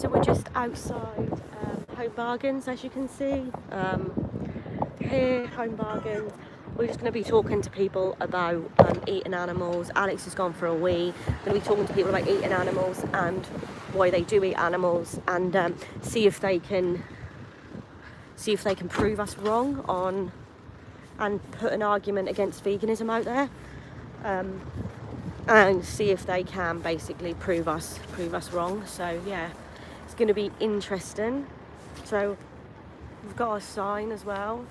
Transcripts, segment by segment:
So we're just outside Home Bargains, as you can see. Here, Home Bargains. We're just going to be talking to people about eating animals. Alex has gone for a wee. We're going to be talking to people about eating animals and why they do eat animals, and see if they can prove us wrong on, and put an argument against veganism out there, and see if they can basically prove us wrong. So yeah, it's going to be interesting. So we've got our sign as well,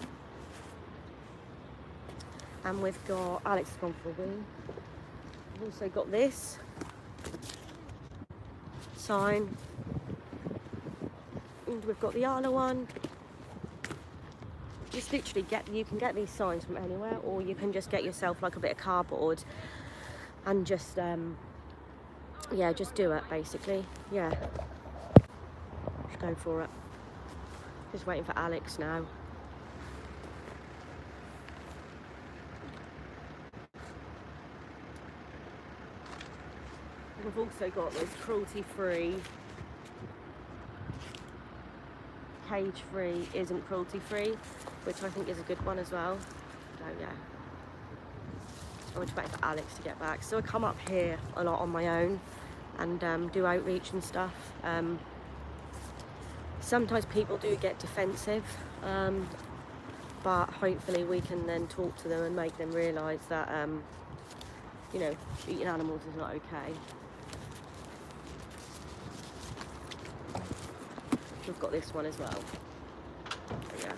and we've got Alex has gone for a wee. We've also got this sign, and we've got the other one. Just literally you can get these signs from anywhere, or you can just get yourself like a bit of cardboard and just just do it basically. Yeah, just go for it. Just waiting for Alex now. We've also got this cruelty-free, cage-free isn't cruelty-free, which I think is a good one as well. So yeah, I'm just waiting for Alex to get back. So I come up here a lot on my own and do outreach and stuff. Sometimes people do get defensive, but hopefully we can then talk to them and make them realise that eating animals is not okay. We've got this one as well. So, yeah.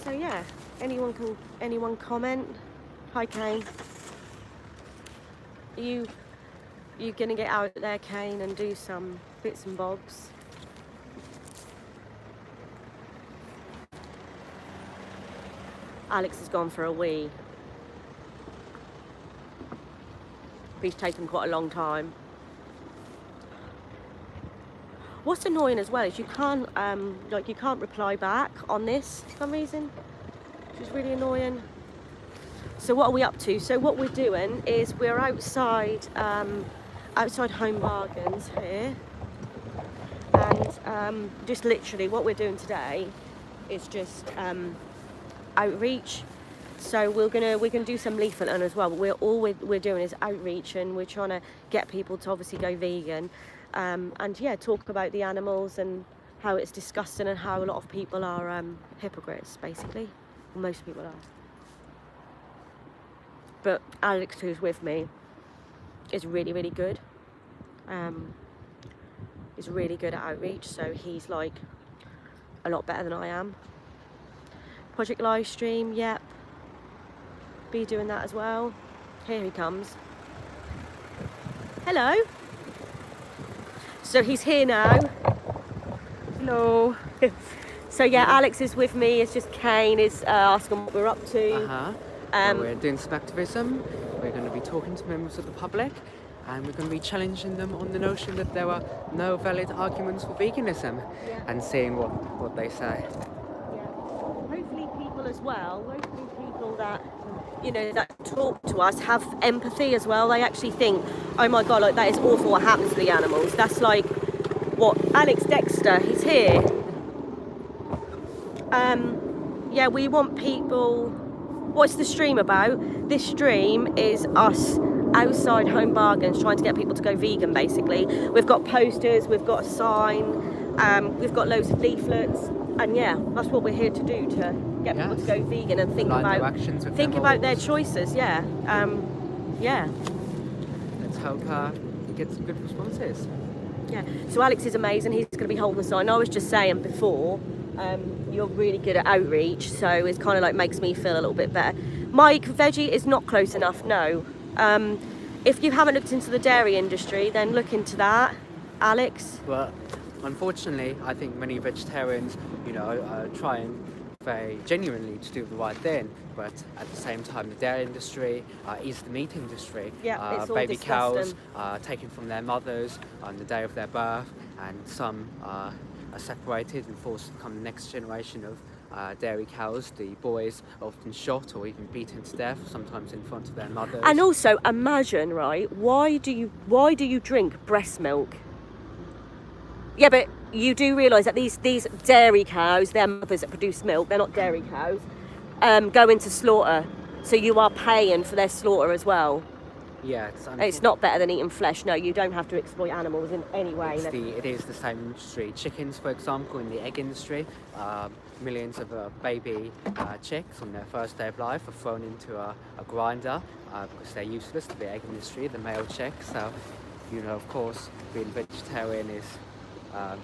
So yeah, anyone comment? Hi Kane. Are you gonna get out there, Kane, and do some bits and bobs? Alex has gone for a wee. He's taken quite a long time. What's annoying as well is you can't reply back on this for some reason, which is really annoying. So what are we up to? So what we're doing is we're outside Home Bargains here, and just literally what we're doing today is just outreach. So we're gonna do some leafleting as well, but all we're doing is outreach, and we're trying to get people to obviously go vegan, and yeah, talk about the animals and how it's disgusting and how a lot of people are hypocrites, basically. Well, most people are. But Alex, who's with me, is really, really good. He's really good at outreach, so he's like a lot better than I am. Project live stream, yep. Be doing that as well. Here he comes. Hello. So he's here now. Hello. So yeah, Alex is with me. It's just Kane is asking what we're up to. We're doing some activism. We're going to be talking to members of the public, and we're going to be challenging them on the notion that there are no valid arguments for veganism, and seeing what they say. Yeah. Hopefully people as well, hopefully people that that talk to us have empathy as well. They actually think, oh my god, like that is awful what happens to the animals. That's like what Alex Dexter, he's here. Yeah, we want people. What's the stream about? This stream is us outside Home Bargains trying to get people to go vegan, basically. We've got posters, we've got a sign, we've got loads of leaflets, and yeah, that's what we're here to do, to get people to go vegan and think about their choices. Yeah. Let's hope we get some good responses. Yeah. So Alex is amazing. He's going to be holding the sign. I was just saying before, you're really good at outreach, so it's kind of like makes me feel a little bit better. Mike, veggie is not close enough. No. If you haven't looked into the dairy industry, then look into that, Alex. Well, unfortunately, I think many vegetarians, are trying very genuinely to do the right thing, but at the same time, the dairy industry is the meat industry. Yeah, it's all baby disgusting. cows are taken from their mothers on the day of their birth, and some are separated and forced to become the next generation of dairy cows, the boys are often shot or even beaten to death, sometimes in front of their mothers. And also, imagine, right? Why do you drink breast milk? Yeah, but you do realise that these dairy cows, their mothers that produce milk, they're not dairy cows, go into slaughter. So you are paying for their slaughter as well. Yeah, It's not better than eating flesh. No, you don't have to exploit animals in any way. It is the same industry. Chickens, for example, in the egg industry, millions of baby chicks on their first day of life are thrown into a grinder because they're useless to the egg industry, the male chicks. So, of course, being vegetarian is,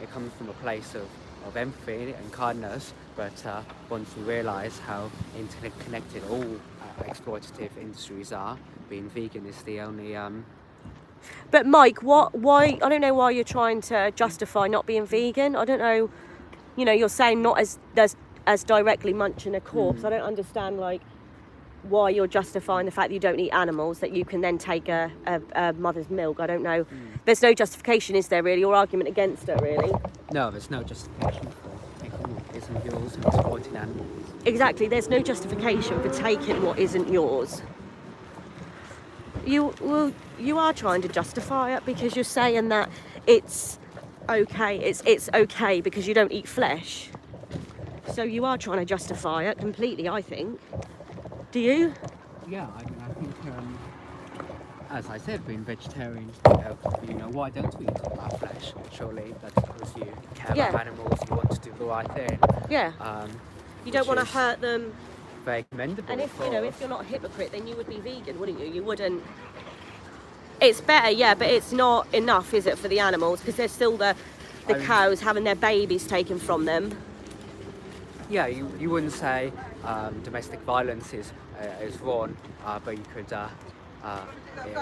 it comes from a place of empathy and kindness, but once we realise how interconnected all exploitative industries are, being vegan is the only But Mike, why? I don't know why you're trying to justify not being vegan. I don't know. You're saying not as directly munching a corpse. I don't understand why you're justifying the fact that you don't eat animals, that you can then take a mother's milk. I don't know. There's no justification, is there really, or argument against it really? No, there's no justification for taking what isn't yours and exploiting animals. Exactly. There's no justification for taking what isn't yours. You are trying to justify it because you're saying that it's okay. It's okay because you don't eat flesh. So you are trying to justify it completely, I think. Do you? Yeah, I think, as I said, being vegetarian, why don't we eat our flesh? Surely that's because you care about animals, you want to do the right thing. Yeah. You don't want to hurt them. Very commendable. And if you're not a hypocrite, then you would be vegan, wouldn't you? You wouldn't. It's better, yeah, but it's not enough, is it, for the animals? Because there's still the cows having their babies taken from them. Yeah, you wouldn't say domestic violence is wrong, but you could.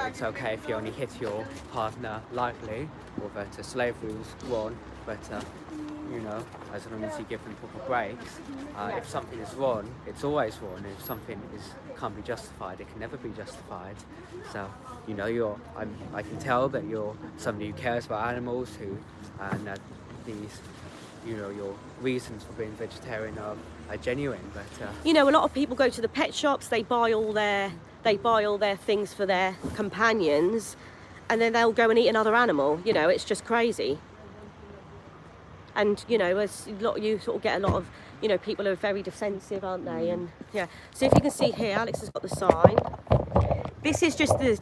It's okay if you only hit your partner lightly, or that slavery was wrong, but. As long as you give them proper breaks. If something is wrong, it's always wrong. If something can't be justified, it can never be justified. So, I can tell that you're somebody who cares about animals, and that these, your reasons for being vegetarian are genuine. But a lot of people go to the pet shops. They buy all their things for their companions, and then they'll go and eat another animal. It's just crazy. And you sort of get a lot of people are very defensive, aren't they? And yeah, so if you can see here, Alex has got the sign. This is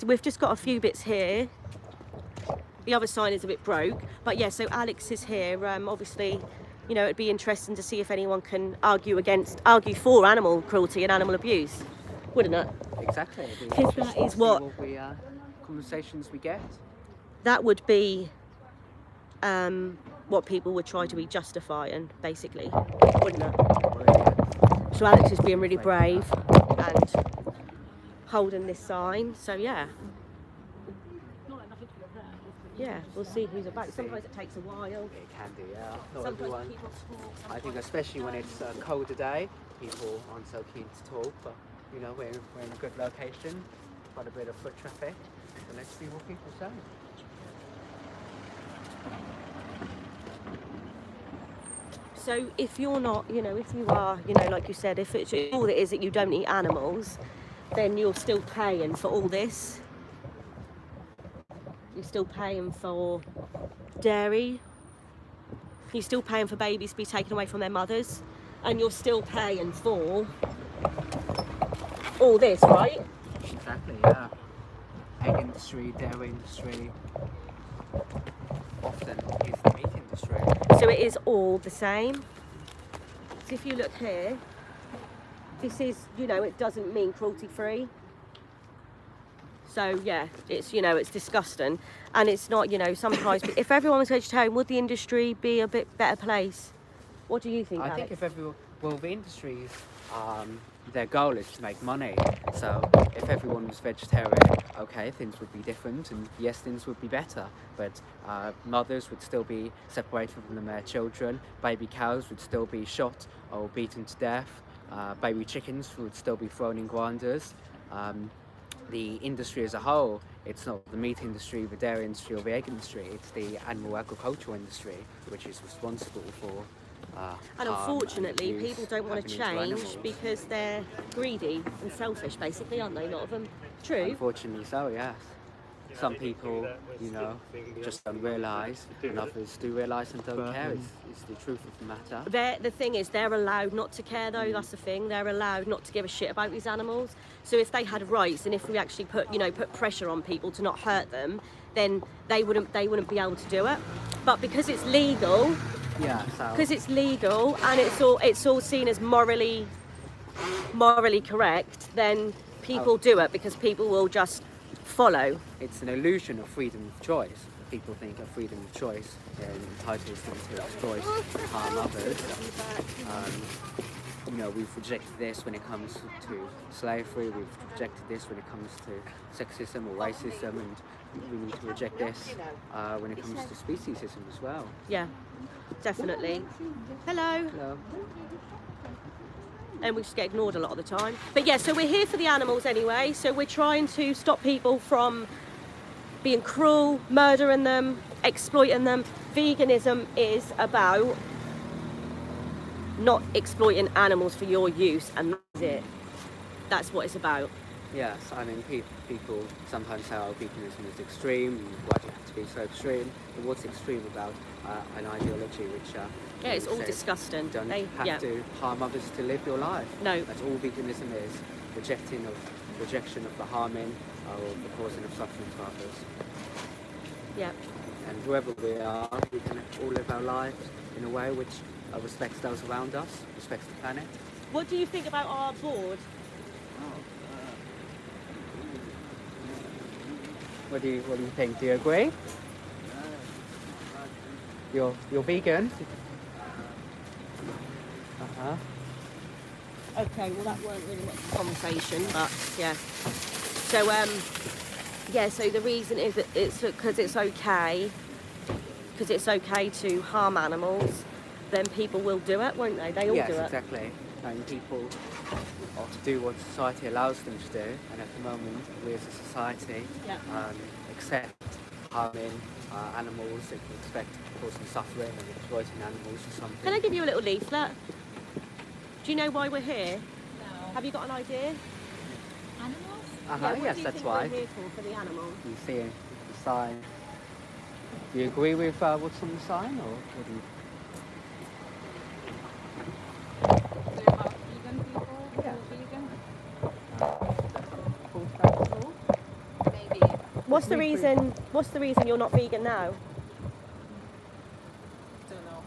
we've just got a few bits here. The other sign is a bit broke, but yeah, so Alex is here. Obviously, it'd be interesting to see if anyone can argue for animal cruelty and animal abuse, wouldn't it? Exactly. Because that is what conversations we get. That would be what people would try to be justifying, basically, wouldn't it? So Alex is being really brave and holding this sign. So yeah, we'll see who's about. Sometimes it takes a while. It can do, yeah. Not Sometimes everyone. people talk. I think especially when it's a colder day, people aren't so keen to talk. But we're in a good location, quite a bit of foot traffic. So let's see what people say. So if you're not, if you are, like you said, if it's all it is that you don't eat animals, then you're still paying for all this. You're still paying for dairy. You're still paying for babies to be taken away from their mothers. And you're still paying for all this, right? Exactly, yeah. Egg industry, dairy industry, often is the meat industry. So it is all the same. So if you look here, this is, it doesn't mean cruelty free. So yeah, it's, it's disgusting. And it's not, sometimes, if everyone was vegetarian, would the industry be a bit better place? What do you think, Alex? I think the industries, their goal is to make money. So if everyone was vegetarian, okay, things would be different, and yes, things would be better. But mothers would still be separated from their children. Baby cows would still be shot or beaten to death. Baby chickens would still be thrown in grinders. The industry as a whole, it's not the meat industry, the dairy industry or the egg industry, it's the animal agricultural industry which is responsible for And harm unfortunately, abuse people don't want to happening to change animals. because they're greedy and selfish, basically, aren't they? A lot of them. True. Unfortunately so, yes. Some people, just don't realise, and others do realise and don't care. It's the truth of the matter. The thing is, they're allowed not to care, though. That's the thing. They're allowed not to give a shit about these animals. So if they had rights, and if we actually put pressure on people to not hurt them, then they wouldn't be able to do it. But because it's legal, Yeah, so and it's all seen as morally correct, then people do it because people will just follow. it's an illusion of freedom of choice. People think of freedom of choice entitles them to choice to harm others. We've rejected this when it comes to slavery, we've rejected this when it comes to sexism or racism, and we need to reject this when it comes to speciesism as well. Yeah, definitely. Hello. Hello. And we just get ignored a lot of the time. But yeah, so we're here for the animals anyway. So we're trying to stop people from being cruel, murdering them, exploiting them. Veganism is about not exploiting animals for your use, and that's it. That's what it's about. Yes, I mean, people sometimes say, oh, veganism is extreme, why do you have to be so extreme? But what's extreme about an ideology which... Yeah, it's all says disgusting. You don't have to harm others to live your life. No. That's all veganism is, rejection of the harming or the causing of suffering to others. Yeah. And whoever we are, we can all live our lives in a way which respects those around us, respects the planet. What do you think about our board? What do you think? Do you agree? You're vegan? Okay, well that weren't really much conversation, but yeah. So so the reason is that it's because it's okay to harm animals, then people will do it, won't they? They all do it. Yes, exactly. And people do what society allows them to do, and at the moment we as a society accept harming animals, expect causing suffering and exploiting animals or something. Can I give you a little leaflet? Do you know why we're here? No. Have you got an idea? Animals? Yes, that's why. What do you think we're here for the animals? You see the sign. Do you agree with what's on the sign, or what do you... Vegan people? Yeah. Vegan? Maybe. What's the reason you're not vegan now? Don't know.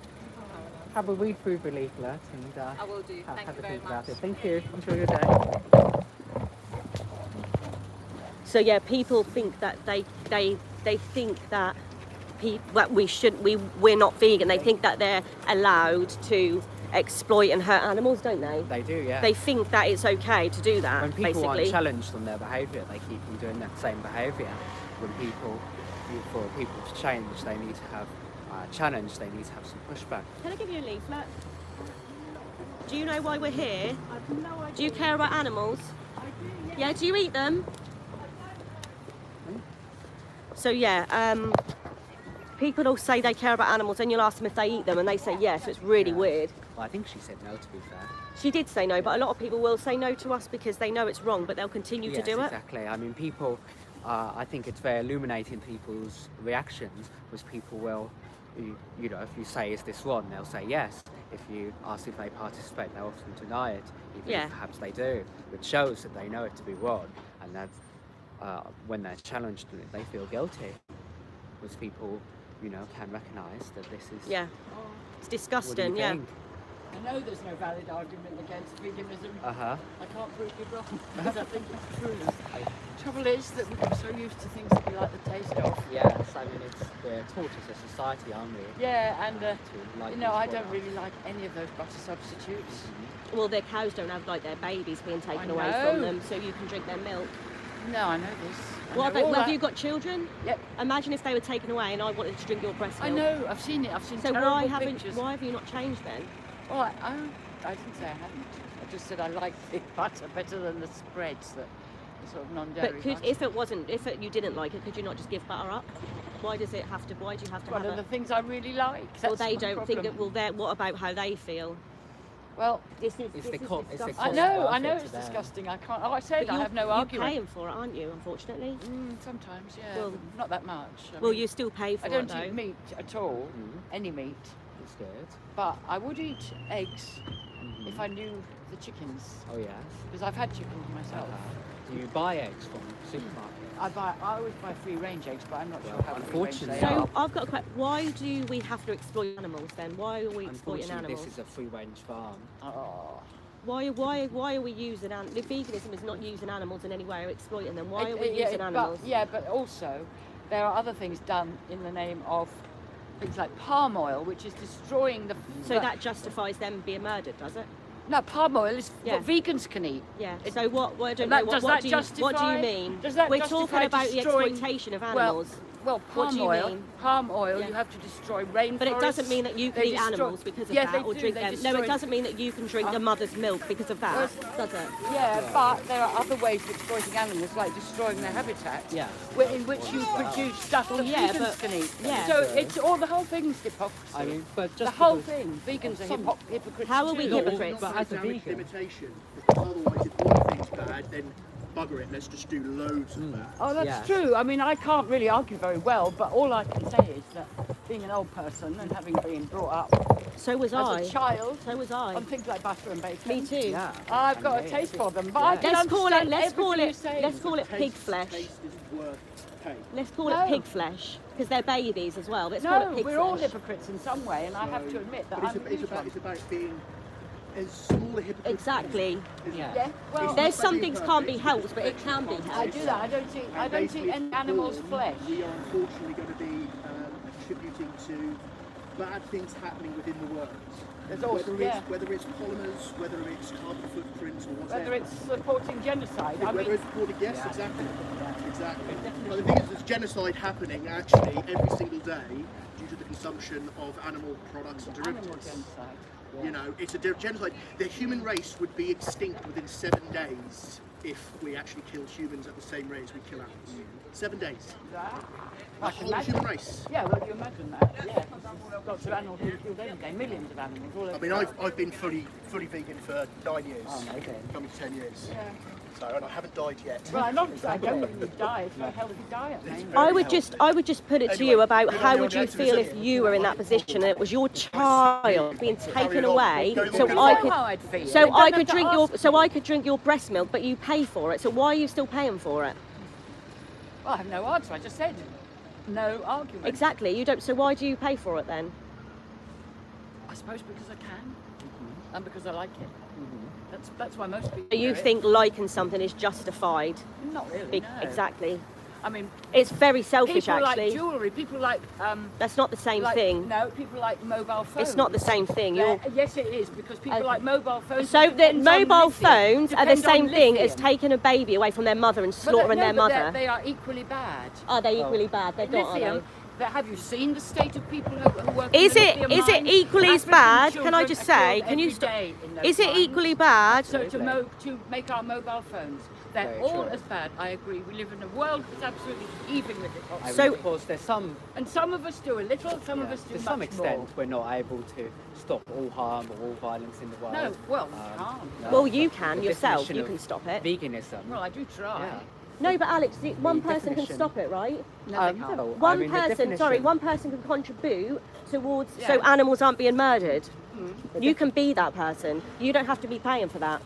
Have a read through the leaflet and I will do. Thank have you a very think about much. it. Thank you. Enjoy your day. So yeah, people think that they think that we're not vegan. They think that they're allowed to exploit and hurt animals, don't they? They do, yeah. They think that it's okay to do that. When people basically aren't challenged on their behaviour, they keep on doing that same behaviour. For people to change, they need to have challenge. They need to have some pushback. Can I give you a leaflet? Do you know why we're here? I have no idea. Do you care about animals? I do, yeah. Yeah, do you eat them? So yeah, people all say they care about animals, and you'll ask them if they eat them, and they say yes. So it's really weird. Well, I think she said no, to be fair. She did say no, but a lot of people will say no to us because they know it's wrong, but they'll continue to do it. Exactly. I mean, people, I think it's very illuminating people's reactions, because people will, if you say, is this wrong? They'll say yes. If you ask if they participate, they often deny it, even if perhaps they do, which shows that they know it to be wrong, and that when they're challenged in it, they feel guilty, because people, can recognise that this is... Yeah, it's disgusting, What do you think? I know there's no valid argument against veganism. Uh-huh. I can't prove you wrong because I think it's true. Trouble is that we're so used to things that we like the taste of. Yes, I mean, we're taught as a society, aren't we? Yeah, and to like these I don't products. really like any of those butter substitutes. Well, their cows don't have like their babies being taken away know. from them, so you can drink their milk. No, I know this. Well, have you got children? Yep. Imagine if they were taken away and I wanted to drink your breast milk. I know. I've seen it. I've seen So terrible why pictures. have you not changed then? Oh, I didn't say I hadn't. I just said I like the butter better than the spreads that sort of non-dairy. But if you didn't like it, could you not just give butter up? Why do you have to One have of the it? things I really like. Well, That's they my don't think problem. that. What about how they feel? Well, This is It's the disgusting. it's the I cost know worth it it's to them. disgusting. I can't. I said But I have no you're argument. paying for it, aren't you? Unfortunately. Sometimes, yeah. Well- but not that much. Well, mean, you still pay for I it don't though. eat meat at all, any meat, It's good. but I would eat eggs if I knew the chickens, Oh yes. because I've had chickens myself. Do you buy eggs from supermarkets? I always buy free-range eggs, but I'm not sure Well, how free-range unfortunately- they are. So I've got a question. Why do we have to exploit animals then? Why are we exploiting Unfortunately, animals? this is a free-range farm. Oh. Why are we using animals? Veganism is not using animals in any way or exploiting them. Why are we Yeah, using animals? but also there are other things done in the name of things like palm oil, which is destroying the. So that justifies them being murdered, does it? No, palm oil is Yeah. what vegans can eat. Yeah. It- So what? I don't That- know. does What that do you justify- mean? does that We're justify talking about the destroying- exploitation of Well, animals. Well, What do palm you oil. mean? Palm oil. Yeah. You have to destroy rainforests. But it doesn't mean that you can They eat destroy- animals because of Yes, that they or do. drink They them. No, destroy- it doesn't mean that you can drink the mother's milk because of that, does it? Yeah, but there are other ways of exploiting animals, like destroying their habitat. Yeah. In which you produce stuff that yeah, vegans but- can eat. yeah. So it's all the whole thing's hypocrisy. I mean, but the just whole because- thing. Vegans are hypocrites. How are we too. hypocrites? But as a vegan, limitation, because otherwise if one thing's bad, then bugger it, let's just do loads of that. Oh, that's Yeah. true. I mean, I can't really argue very well, but all I can say is that being an old person and having been brought up So was as I. a child So was I. on things like butter and bacon, Me too. yeah. I've got a And taste they- for them. But I can Let's call it. understand Let's call everything it. you're saying. Let's call it pig Taste flesh. is worth paying. Let's call No. it pig flesh because they're babies as well. Let's call No, it pig we're all flesh. hypocrites in some way, and I have to admit that But I'm a huge one. it's about being as small a hypocrite. Exactly. Yeah. Yeah, well, There's some things can't be helped, but it can be I helped. do that. I don't eat any animal's flesh. We are unfortunately going to be contributing to bad things happening within the world. There's also, Whether it's polymers, whether it's carbon footprints or whatever. whether it's supporting genocide. I whether mean, it's supported, yes, exactly. But the thing is, there's genocide happening actually every single day due to the consumption of animal products and animal derivatives. genocide. You know, it's a genocide. The human race would be extinct within 7 days if we actually killed humans at the same rate as we kill animals. 7 days. The I can whole imagine. human race. Yeah, well, you imagine that. Yeah, lots of animals being killed every day, millions of animals all over. I mean, the world. I've been fully vegan for 9 years. Oh, okay. Coming to 10 years. Yeah. So, and I haven't died yet. Well, I don't think you die. It's a healthy diet, mainly. I would just put it to you about how would you feel if you were in that position and it was your child being taken away, so You I know could. how I'd feel. So You don't I have could to drink ask your breast milk, but you pay for it. So why are you still paying for it? Well, I have no answer. I just said no argument. Exactly. You don't. So why do you pay for it then? I suppose because I can, and because I like it. That's why most people. So you do it. think liking something is justified? Not really. Be- No. Exactly. I mean, It's very selfish, people actually. like jewellery. People like That's not the same like, thing. No, people like mobile phones. It's not the same thing. You're. Yes, it is because people like mobile phones. So the depends on mobile lithium. phones are the Depend on same thing as lithium. taking a baby away from their mother and But slaughtering their but mother. They are equally bad. Are they equally bad? They're not, are Lithium. they? Have you seen the state of people who work in Is the it lithium mines? equally as African bad? Can I children just are say? killed Can you every stop? day in those Is it mines. equally bad? So to make our mobile phones, they're Very all true. as bad. I agree. We live in a world that's absolutely heaving with I it. mean, So- of course, there's some. And some of us do a little, some of us do to much some extent, more. we're not able to stop all harm or all violence in the world. No, well, we can't. no. Well, you The can yourself. definition You of can stop it. Veganism. Well, I do try. Yeah. No, but Alex, one The person can definition- stop it, right? No, they can't. no, One I mean, the person, sorry, definition- one person can contribute towards so Yeah. animals aren't being murdered. You can be that person. You don't have to be paying for that.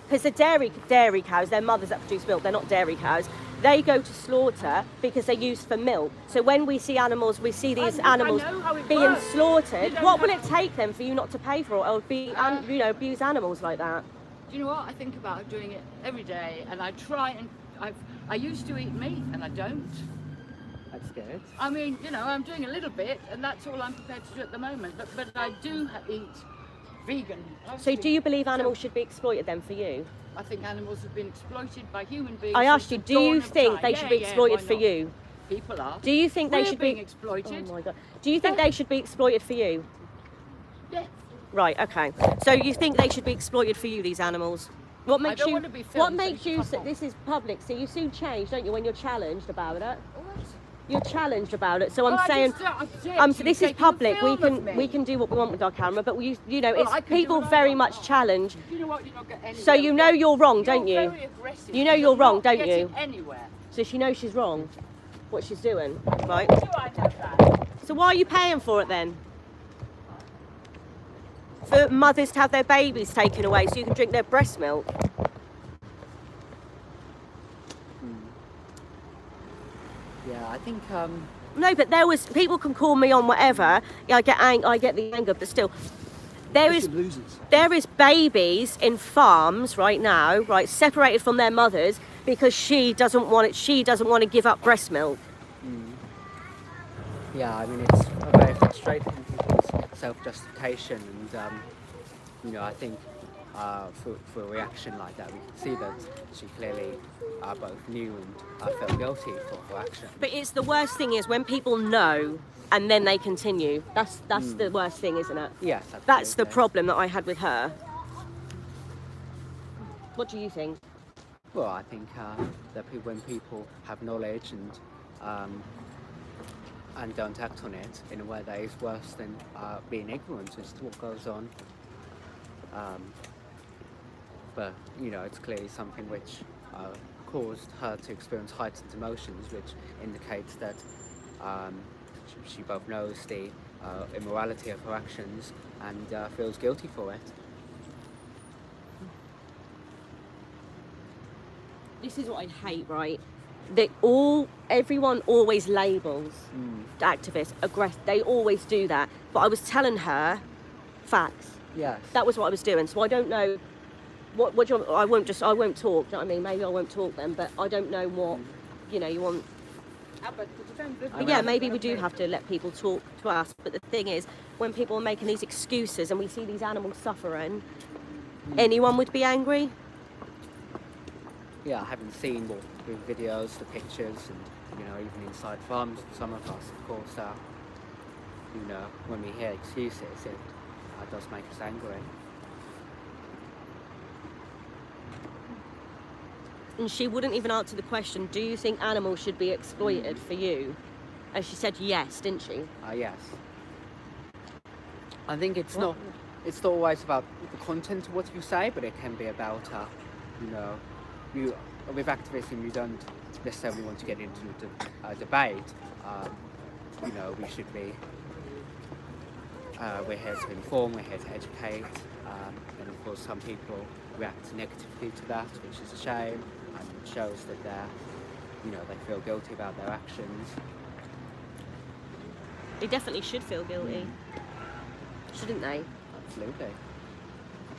Because the dairy cows, they're mothers that produce milk. They're not dairy cows. They go to slaughter because they're used for milk. So when we see animals, we see these I animals know how it being works. You slaughtered. don't What will it have- take then for you not to pay for it or abuse animals like that? Do you know what? I think about doing it every day, and I try and I used to eat meat, and I don't. That's good. I mean, I'm doing a little bit, and that's all I'm prepared to do at the moment. But I do eat vegan. So do you believe animals should be exploited then for you? I think animals have been exploited by human beings. I asked you, since do the dawn you of think time. they should be Yeah, exploited why for not? you? People are. Do you think they We're should being be exploited? Oh my god. Do you think they should be exploited for you? Yeah. Right, okay. So you think they should be exploited for you, these animals? What I makes don't you? want to be filmed, What so makes you you? can fuck off. This is public, so you soon change, don't you? When you're challenged about it, What? you're challenged about it. So I'm Well, I saying, just don't object so you this is taking a public. film of me. We can do what we want with our camera, but you know, Well, it's I can do people what I very want. much challenge. You know what? You're not getting anywhere. So you know you're wrong, don't you? You're very aggressive. You know you're wrong, not don't getting you? Anywhere. So she knows she's wrong, what she's doing, right? Do I know that? So why are you paying for it then? For mothers to have their babies taken away so you can drink their breast milk? Yeah, I think No, but there was people can call me on whatever. Yeah, I get the anger, but still, there is babies in farms right now, right, separated from their mothers because she doesn't want it. She doesn't want to give up breast milk. yeah, I mean it's very frustrating people's self-justification, and you know, I think for a reaction like that, we can see that she clearly both knew and felt guilty for action. But it's the worst thing is when people know and then they continue. That's the worst thing, isn't it? Yes, absolutely. That's the problem that I had with her. What do you think? Well, I think that when people have knowledge and don't act on it in a way that is worse than being ignorant as to what goes on. But you know, it's clearly something which caused her to experience heightened emotions, which indicates that she both knows the immorality of her actions and feels guilty for it. This is what I hate, right? Everyone always labels activists, aggressive. They always do that. But I was telling her facts. Yes. That was what I was doing. So I don't know what do you want, I won't talk. Do you know what I mean? Maybe I won't talk then, but I don't know what you want. But yeah, maybe we do have to let people talk to us. But the thing is, when people are making these excuses and we see these animals suffering, anyone would be angry. Yeah, I haven't seen the videos, the pictures, and you know, even inside farms, some of us, of course, you know, when we hear excuses, it does make us angry. And she wouldn't even answer the question, do you think animals should be exploited for you? And she said yes, didn't she? Yes. I think it's not always about the content of what you say, but it can be about, you know, with activism, you don't necessarily want to get into a debate. You know, we should be, we're here to inform, we're here to educate, and of course some people react negatively to that, which is a shame, and it shows that they feel guilty about their actions. They definitely should feel guilty, shouldn't they? Absolutely.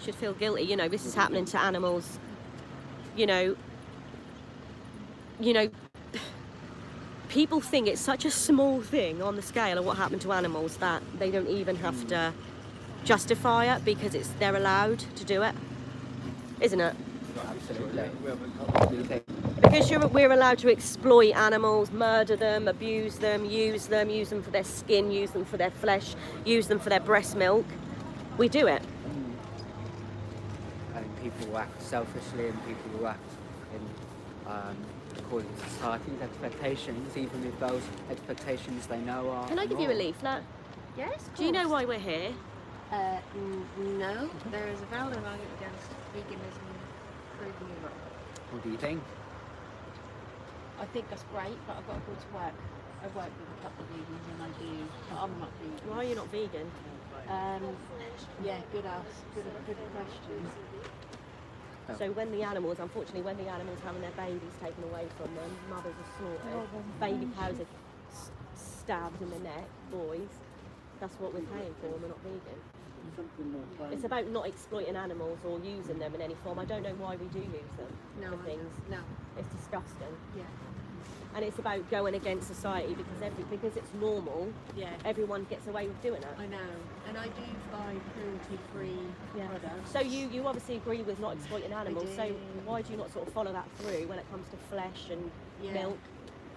Should feel guilty. You know, this is happening to animals. You know, people think it's such a small thing on the scale of what happened to animals that they don't even have to justify it because they're allowed to do it, isn't it? Absolutely. Because we're allowed to exploit animals, murder them, abuse them, use them for their skin, use them for their flesh, use them for their breast milk. We do it. And people will act selfishly, and people will act in according to society's expectations, even if those expectations they know are. Can I give you a leaflet? Yes. Do you know why we're here? No. There is a valid argument against veganism proving you wrong. What do you think? I think that's great, but I've got to go to work. I work with a couple of vegans and I do. I'm not vegan. Why are you not vegan? Yeah, good question. So when the animals having their babies taken away from them, mothers are slaughtered, baby cows are stabbed in the neck, boys, that's what we're paying for, we're not vegan. It's about not exploiting animals or using them in any form. I don't know why we do use them for things. No. It's disgusting. Yeah. And it's about going against society because it's normal. Yeah. Everyone gets away with doing it. I know. And I do buy cruelty-free products. So you obviously agree with not exploiting animals. So do. why do you not sort of follow that through when it comes to flesh and milk?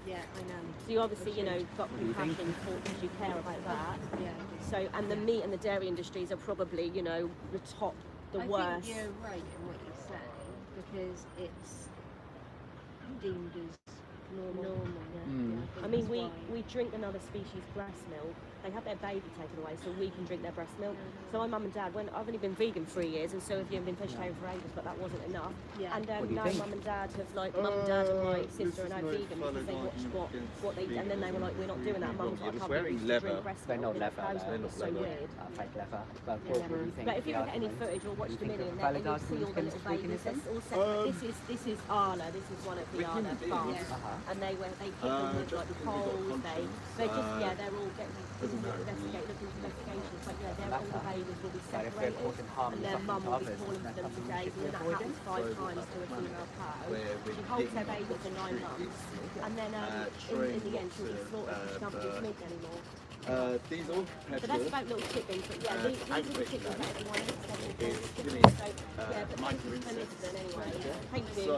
Yeah, I know. So you obviously, got compassion for because you care about that. Yeah. So and the meat and the dairy industries are probably, the top, the worst. I think you're right in what you say. because it's deemed as normal. I mean, we drink another species' breast milk. They have their baby taken away, so we can drink their breast milk. So my mum and dad, when I've only been vegan 3 years, and so have you, been vegetarian for ages, but that wasn't enough. Yeah. And What do you now think? mum and dad have mum and dad and my sister are now vegan because they watched what they, and then they were like, we're not doing that. Mum's like, I can't believe you drink breast milk. They're not with leather, cow's they're milk. It's so weird. Fake leather. But what do you think? But if you the look at any argument? footage or watch Do you the think mini, it's a and valid then you see all the argument little babies. against There's all this is Arla. This is one of the Arla farms, and they hit them with like poles. They just they're all getting looking for investigations. But yeah, all the babies will be separated, and their mum will be calling for them for days, and then that happens 5 times to a female cow. She holds her baby for 9 months, and then in the end she'll be slaughtered because she can't produce milk anymore. These all So that's about little chickens, but yeah, these are the chickens that everyone eats. So yeah, but thank you for listening anyway. Thank you. So,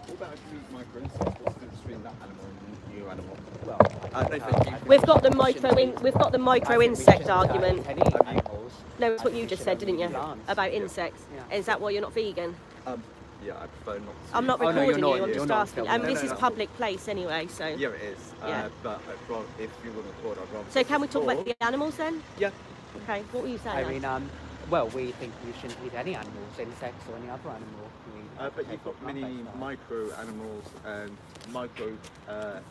what about if you eat micro insects? What's the difference between that animal and your animal? Well, No, thank you. We've got the micro insect argument. Any animals. No, it's what you just said, didn't you? Plants. About insects. Yeah. Is that why you're not vegan? Yeah, I prefer not to. I'm not Oh, no, recording you're not, you, I'm you're just not asking. filming. This is public place anyway, so. Yeah, it is. Yeah. But I'd rather, if you want to record, I'd rather. So can we talk about the animals then? Yeah. Okay, what were you saying? I mean, well, we think you shouldn't eat any animals, insects or any other animal. But you've got many micro animals and micro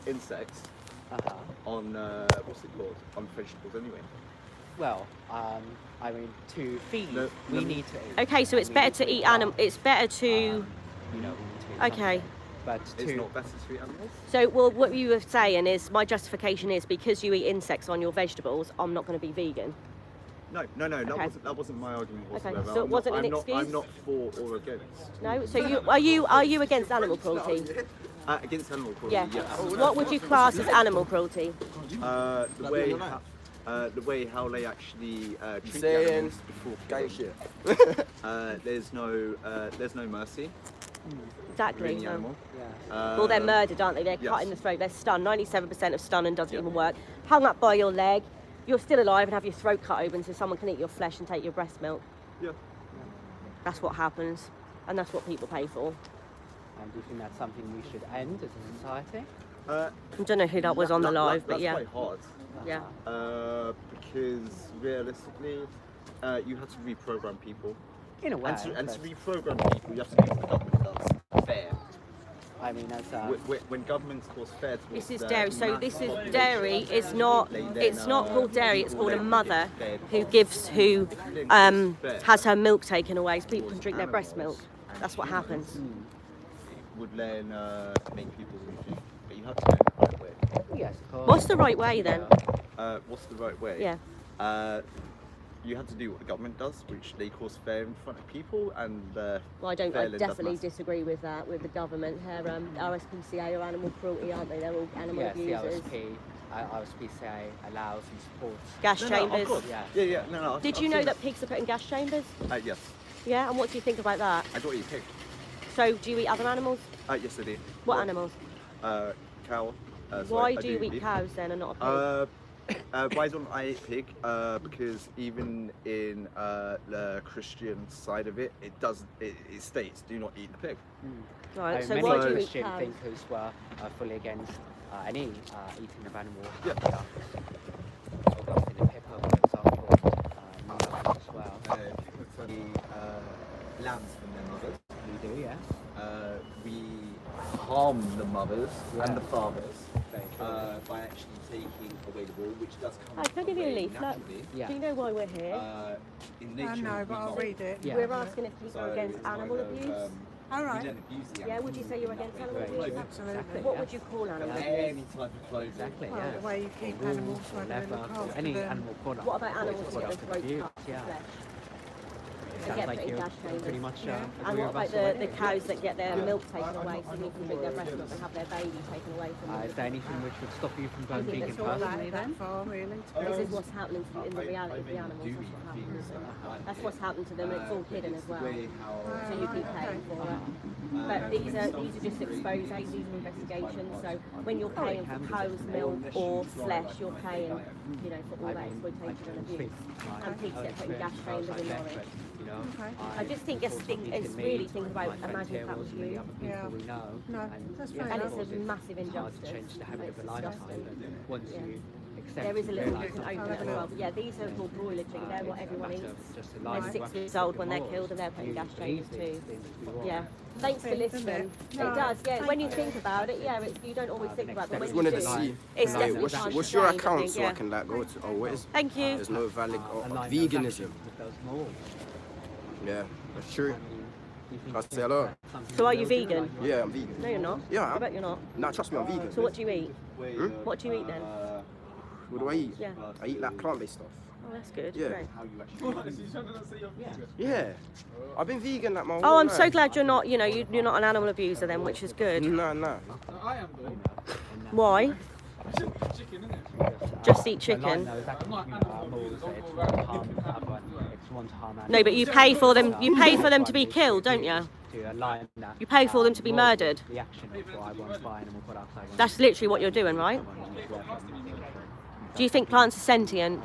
insects on what's it called? On vegetables anyway. Well, I mean, to feed, No, we no. need to eat. Okay, so it's better to eat animal. It's better to. You know, we need to eat Okay. something. But It's to not better to eat animals. So, well, what you were saying is my justification is because you eat insects on your vegetables, I'm not going to be vegan. No, Okay. that wasn't my argument Okay, whatsoever. so it wasn't an I'm excuse? not for or against. No. So are you against animal cruelty? Against animal cruelty, Yeah. yes. What would you class as animal cruelty? The way how they actually treat the animals before killing. There's no mercy Exactly. in the no. animal. Well, they're murdered, aren't they? They're cut yes. in the throat. They're stunned. 97% of stunning doesn't Yeah. even work. Hung up by your leg. You're still alive and have your throat cut open so someone can eat your flesh and take your breast milk. Yeah. That's what happens, and that's what people pay for. And do you think that's something we should end as a society? I don't know who that was on the live, but that's yeah. quite hard. Yeah. Because realistically, you have to reprogram people. In a way. And to but, reprogram people, you have to do what the government does. Fair. I mean, as When governments cause fair towards This is the dairy. So mass this is population, dairy. It's not. they then, It's not called dairy. It's called a then mother fair who cause. gives who Then cause fair has her milk taken away so people can towards drink their breast milk. animals That's what and happens. humans, it would then make people confused. But you have to go the right way. yes, of course. What's the right way then? What's the right way? Yeah. You have to do what the government does, which they cause fair in front of people, and Well, I definitely disagree with that. With the government, her RSPCA are animal cruelty, aren't they? They're all animal Yes, the abusers. RSPCA allows and supports. Gas chambers. Of course. Yeah. Yeah. No. Did you know that pigs are put in gas chambers? Yes. Yeah, and what do you think about that? I don't eat pig. So, do you eat other animals? Yes, I do. What animals? Cow. Why do you eat cows then and not a pig? Why don't I eat pig? Because even in the Christian side of it, it states do not eat the pig. Right, so many why do you eat Christian cows? thinkers were fully against any eating of animals. Yeah. Augustine and Pippa, for example, as well. The lambs from their mothers. We do, yeah. We harm the mothers Yeah. and the fathers Very true. by actually taking away the wool, which does come Hi, can I give you a away leaflet? naturally. Yeah. Do you know why we're here? In nature, I know, but I'll read it. Yeah. We're asking if people are against animal abuse. All We right. don't abuse the Yeah, animals. would you say you're against animal Very abuse? true. Absolutely. What would you call animal abuse? Any type of clothing. Exactly, Well, yeah. the way you keep animals, whether they Leather, look after any them. animal product. What about animals that get product their of throats abuse, cut? yeah. Flesh? Sounds get like put in you're gas chambers. pretty much Yeah. And agree what with about us the already. cows that get their milk taken away so they can drink their breast milk and have their baby taken away from them? Is there anything which would stop you from going I think vegan that's all personally that then? far, really. This is what's happening to in the reality of the animals. That's what happens. That's what's happened to them. It's all hidden as well. So you'd be paying for it. But these are just exposés. These are investigations. So when you're paying for cow's milk or flesh, you're paying, for all that exploitation and abuse. And pigs get put in gas chambers in lorries. You know, Okay. I just think it's really think about imagine if that was you. Other people Yeah. we know. No, and that's yeah, fair And of it's course, a massive it's hard to injustice. change the habit of a It's lifestyle, disgusting. but once Yeah. you accept There is a you little you realise can that open it as well. But yeah, these are more broiler chicken. They're what it's a everyone matter eats. of just a They're life 6 you weeks have to old when they're ignore. killed and they're putting You gas chambers believe too. these things to be wrong. Yeah. Thanks for Doesn't it? listening. No, It does, yeah. thank When you you. think about it, yeah, you don't always think about it, but next when Just you wanted do, to see, it's like, definitely time what's to your change, I account think, so yeah. I can like go to? Oh, what is? Thank you. There's no valid Align those veganism. actions with those morals. Yeah, that's true. You think I say hello. something So are they'll you do, vegan? like, Yeah, I'm vegan. No, you're not. Yeah, I bet you're not. Nah, trust me, I'm vegan. So what do you eat? Hmm? What do you eat then? What do I eat? Yeah. I eat like plant-based stuff. Oh, that's good. Yeah. Great. Yeah, I've been vegan like my whole Oh, I'm life. so glad you're not, you're not an animal abuser then, which is good. Nah, nah. Why? Just eat chicken. align those actions with our morals that it's wrong to harm everyone, it's wrong to harm No, but you pay for them. You pay for them to be killed, don't you? To align that, You pay for them to be moral murdered. with the action of why I want to buy animal products. I want That's literally what you're doing, right? Do you think plants are sentient?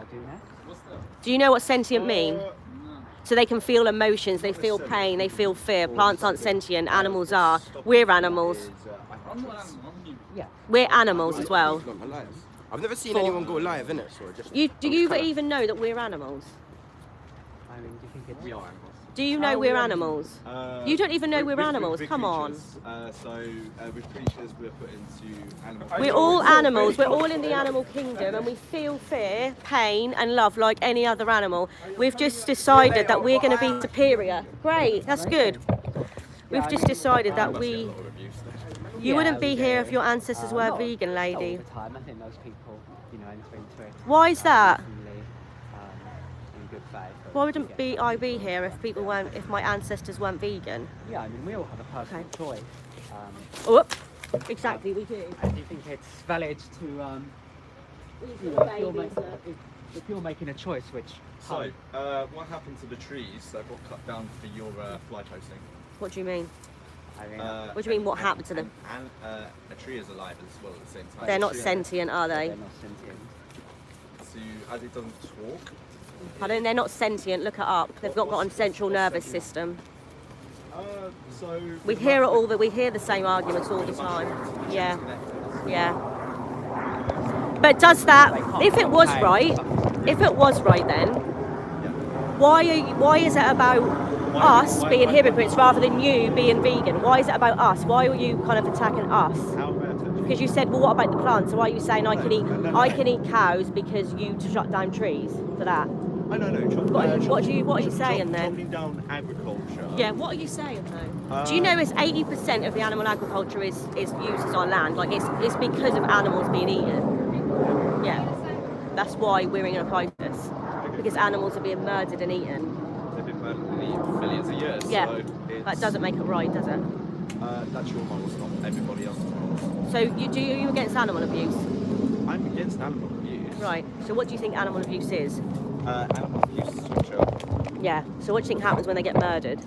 Do you know what sentient mean? So they can feel emotions, they feel pain, they feel fear. Plants aren't sentient, animals are. We're animals. Yeah. We're animals as well. Not my life. I've never seen anyone go live, innit? So just. Do I'm you just kinda- even know that we're animals? I mean, do you think it's Do you know we're animals? You don't even know we're animals, come on. With creatures, we're put into animal. We're all animals, we're all in the animal kingdom and we feel fear, pain and love like any other animal. We've just decided that we're going to be superior. Great, that's good. We've just decided that we... You wouldn't be here if your ancestors were not vegan, lady. All the time, I think most people, enter into it. Why is that? Personally, in good faith. Why wouldn't I be here if my ancestors weren't vegan? Yeah, I mean, we all have a personal choice. Oh, exactly, we do. And do you think it's valid to, if you're making a choice, which So, what happened to the trees that got cut down for your fly posting? What do you mean? I mean, What do you mean, what happened to them? And a tree is alive as well at the same time. They're not sentient, are they? they're not sentient. So, as it doesn't talk. Pardon, they're not sentient, look it up. They've not got a central nervous system. So We hear it all, we hear the same arguments all the time. Yeah, yeah. But does that, if it was right then, why is it about us being hypocrites rather than you being vegan? Why is it about us? Why are you kind of attacking us? Because you said, well, what about the plants? So why are you saying I can eat cows because you shut down trees for that? I don't know. What are you saying then? Chopping down agriculture. Yeah, what are you saying though? Do you know it's 80% of the animal agriculture is used as our land? Like it's because of animals being eaten. Yeah, that's why we're in a crisis. Because animals are being murdered and eaten. They've been murdered for millions of years. Yeah, so that doesn't make it right, does it? That's your morals, not everybody else's morals. So are you against animal abuse? I'm against animal abuse. Right. So what do you think animal abuse is? Animal abuse is torture. Yeah. So what do you think happens when they get murdered?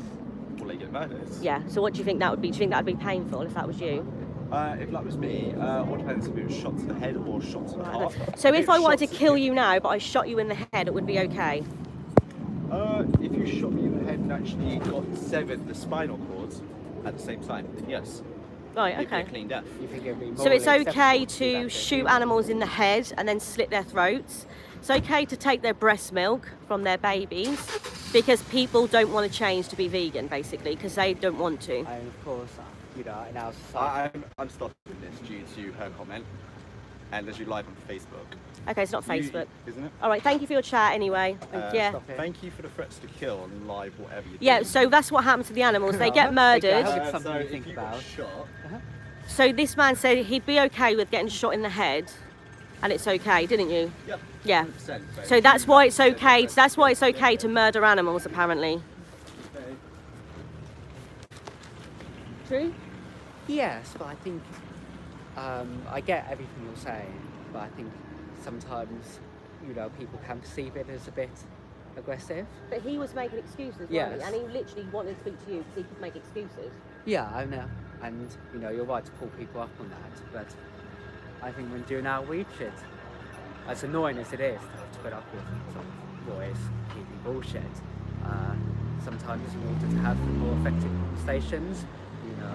Will they get murdered? Yeah. So what do you think that would be? Do you think that would be painful if that was you? If that was me, all depends if it was shot to the head or shot to the heart. So if I wanted to kill you now, but I shot you in the head, it would be okay. If you shot me in the head and actually got severed the spinal cords at the same time, then yes. Right. It'd be a Okay. clean death. You think it'd be So it's morally okay acceptable do that to shoot animals in the head and then slit their throats. It's okay to take their breast milk from their babies because people don't want to change to be vegan, basically, because they don't want to. And of course, in our society. I'm stopping this due to her comment, and as you live on Facebook. Okay, it's not Facebook. Isn't it? All right, thank you for your chat anyway. Yeah. stop it. Thank you for the threats to kill on live, whatever you do. Yeah, so that's what happens to the animals. They get murdered. It's something so to think if you got about. shot, So this man said he'd be okay with getting shot in the head, and it's okay, didn't you? yep, Yeah. 100%. So that's why it's okay. That's why it's okay to murder animals, apparently. True. Yes, but I think I get everything you're saying, but I think sometimes people can perceive it as a bit aggressive. But he was making excuses, wasn't Yes. he? And he literally wanted to speak to you because he could make excuses. Yeah, I know, and you're right to pull people up on that, but I think when doing outreach, as annoying as it is to have to put up with sort of voice keeping bullshit, sometimes in order to have more effective conversations, you know.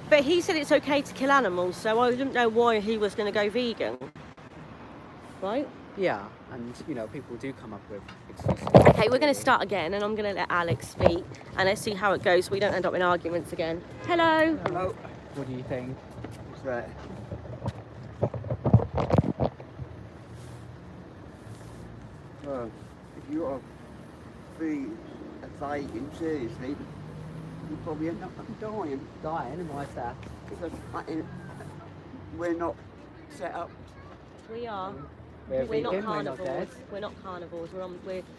But he said it's okay to kill animals, so I didn't know why he was going to go vegan. Right? Yeah, and you know, people do come up with excuses. Okay, we're going to start again, and I'm going to let Alex speak, and let's see how it goes so we don't end up in arguments again. Hello. Hello. What do you think? What's that? Well, if you are being a vegan, seriously, you probably end up dying. Dying, and why is that? Because we're not set up. We are. We're We're not vegan, we're not carnivores. dead. We're not carnivores.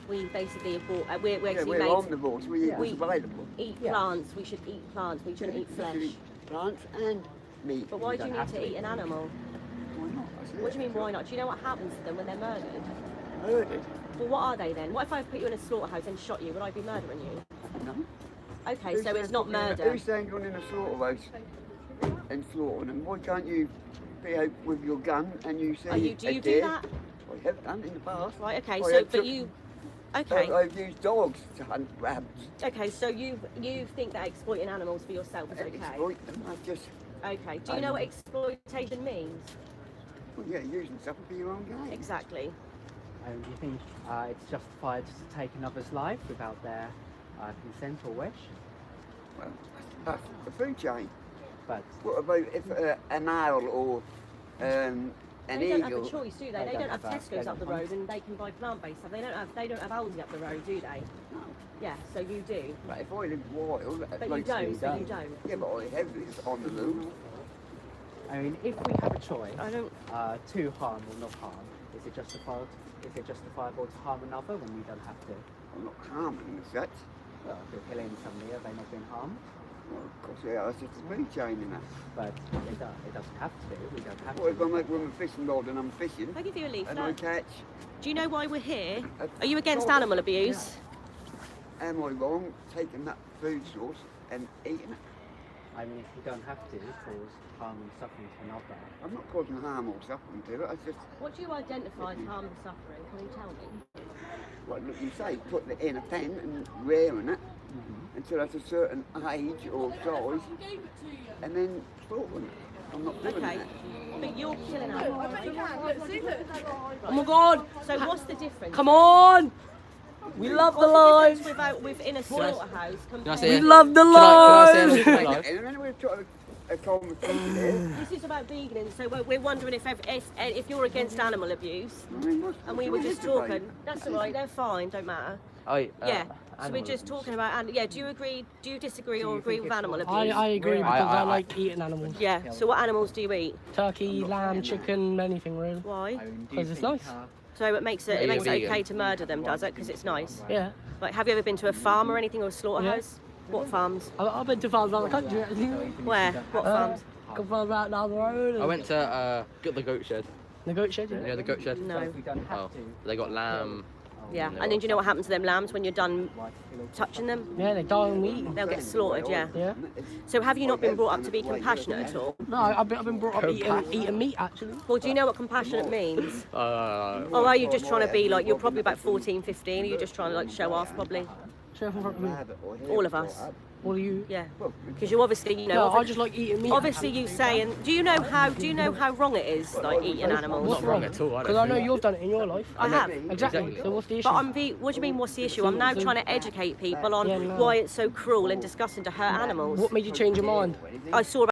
We basically have bought. We're Yeah, actually we're made omnivores. We eat We- what's available. eat Yeah. plants. We should eat plants. We shouldn't eat We flesh. should eat plants and meat. But why do you don't need have to to eat eat an them. animal? Why not? That's it. What do you mean, why not? Do you know what happens to them when they're murdered? Murdered? Well, what are they then? What if I put you in a slaughterhouse and shot you? Would I be murdering you? No. Okay, Who's so it's saying not put me in a- murder. Who's saying going in a slaughterhouse and slaughtering them? Why can't you be out with your gun and you see Do you a do deer? that? I have done in the past. Right. Okay. I So, had but to- you. Okay. I've used dogs to hunt rabbits. Okay. So you think that exploiting animals for yourself is okay? Exploit them. I just, Okay. Do you know what exploitation means? well, yeah, using something for your own gain. Exactly. Do you think it's justified to take another's life without their consent or wish? Well, that's the food chain. But What about if an owl or an They don't have eagle? a choice, do they? They They don't don't have have a- they Tesco's up the don't road and they can buy plant-based stuff. They don't have Aldi up the road, do they? No. Yeah. So you do. But if I lived wild, But you don't. So you don't. Yeah, but I have this on the loose. I mean, if we have a choice I don't. to harm or not harm, is it justifiable? Is it justifiable to harm another when we don't have to? I'm not harming as such. Well, if you're killing somebody, have they not been harmed? Well, of course, yeah, it's just a food chain in that. But it doesn't have to be. We don't have What if I to. make one a fishing rod and I'm fishing I'll give you a and I leaflet. catch? Do you know why we're here? a Are you against dog? animal abuse? Am I wrong taking that food source and eating it? I mean, if you don't have to cause harm and suffering to another, I'm not causing harm or suffering to it. I just, What do you identify as harm and suffering? Can you tell me? like look, you say, putting it in a pen and rearing it until it's a certain age or size, and then slaughtering it. I'm not doing Okay. that. But you're killing animals. Oh my god! So what's the difference? Come on! We love the What's the lives! difference within a slaughterhouse compared We love the Can I say lives! anything? And then we've got a conversation here. This is about veganism, so we're wondering if you're against animal abuse, I mean, and we were just talking. That's all right. They're fine. Don't matter. Yeah. So we're just talking about. And yeah, do you agree? Do you disagree or agree with animal abuse? I agree because I like eating animals. Yeah. So what animals do you eat? Turkey, lamb, chicken, anything really. Why? I mean, do 'Cause you it's think, nice. So it makes it you makes it vegan? okay to murder them, does it? Because it's nice. Yeah. Like, have you ever been to a farm or anything or a slaughterhouse? What farms? I've been to farms around the country actually. Where? What farms? Couple farms right down the road. I went to get the goat shed. The goat shed, yeah. You know the goat shed? No. if we don't have Oh, to, they got lamb. Yeah. And then do you know what happens to them lambs when you're done why kill all touching them? Yeah, they die and we eat them. They'll get slaughtered. Yeah. Yeah. So have you not been brought up to be compassionate at all? No, I've been brought up eating meat actually. Well, do you know what compassionate means? Uh, Or are you just trying to be like, you're probably about 14, 15, are you just trying to like show off probably? Chef in front of me. All of us. What are you? Yeah. Because you obviously, you know, No, I just like eating meat. obviously you say, and do you know how wrong it is, like eating animals? What's wrong wrong? at all, I don't Because I know think. you've done it in your life. I have. Exactly. So what's the issue? But what do you mean, what's the issue? I'm now trying to educate people on Yeah, no. why it's so cruel and disgusting to hurt animals. What made you change your mind? I saw